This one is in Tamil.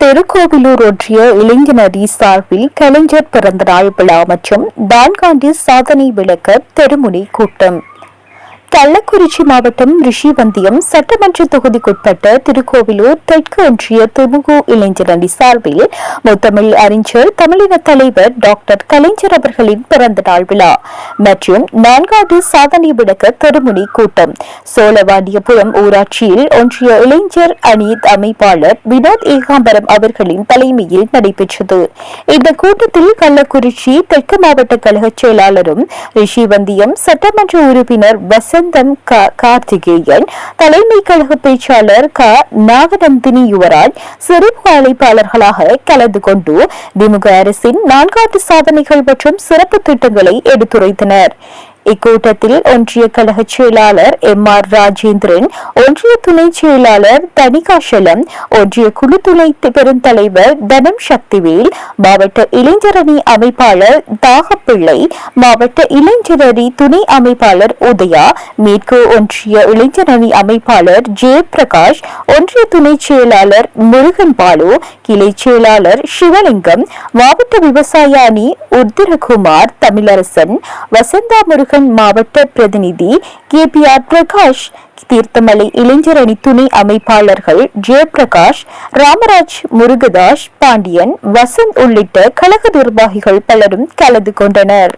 திருக்கோவிலூர் ஒன்றிய இளைஞரணி சார்பில் கலைஞர் பிறந்தநாள் விழா மற்றும் 4 சாதனை விளக்க தெருமுனை கூட்டம். கள்ளக்குறிச்சி மாவட்டம் ரிஷிவந்தியம் சட்டமன்ற தொகுதிக்குட்பட்ட திருக்கோவிலூர் தெற்கு ஒன்றிய துமுகு இளைஞரணி சார்பில் முத்தமிழ் அறிஞர் தமிழின தலைவர் டாக்டர் கலைஞர் அவர்களின் பிறந்தநாள் விழா மற்றும் 4 சாதனை விளக்க தெருமுனை கூட்டம் சோழவாண்டியபுரம் ஊராட்சியில் ஒன்றிய இளைஞர் அணி அமைப்பாளர் வினோத் ஏகாம்பரம் அவர்களின் தலைமையில் நடைபெற்றது. இந்த கூட்டத்தில் கள்ளக்குறிச்சி தெற்கு மாவட்ட கழக செயலாளரும் ரிஷிவந்தியம் சட்டமன்ற உறுப்பினர் வசந்தம் கார்த்திகேயன், தலைமை கழக பேச்சாளர் நாகநந்தினி யுவராஜ் சிறப்பு அழைப்பாளர்களாக கலந்து கொண்டு திமுக அரசின் 4 சாதனைகள் மற்றும் சிறப்பு திட்டங்களை எடுத்துரைத்தனர். இக்கூட்டத்தில் ஒன்றிய கழக செயலாளர் எம்.ஆர். ராஜேந்திரன், ஒன்றிய துணை செயலாளர் தனிகாசலம், ஒன்றிய குழு துணை பெருந்தலைவர் தனம் சக்திவேல், மாவட்ட இளைஞரணி அமைப்பாளர் தாகப்பிள்ளை, மாவட்ட இளைஞரணி துணை அமைப்பாளர் உதயா, மேற்கு ஒன்றிய இளைஞரணி அமைப்பாளர் ஜெயபிரகாஷ், ஒன்றிய துணை செயலாளர் முருகன் பாலு, கிளை செயலாளர் சிவலிங்கம், மாவட்ட விவசாய அணி உத்திரகுமார் தமிழரசன், வசந்தா முருகன், மாவட்ட பிரதிநிதி KPR பிரகாஷ், தீர்த்தமலை இளைஞரணி துணை அமைப்பாளர்கள் ஜெயபிரகாஷ், ராமராஜ், முருகதாஸ், பாண்டியன், வசந்த் உள்ளிட்ட கழக நிர்வாகிகள் பலரும் கலந்து கொண்டனர்.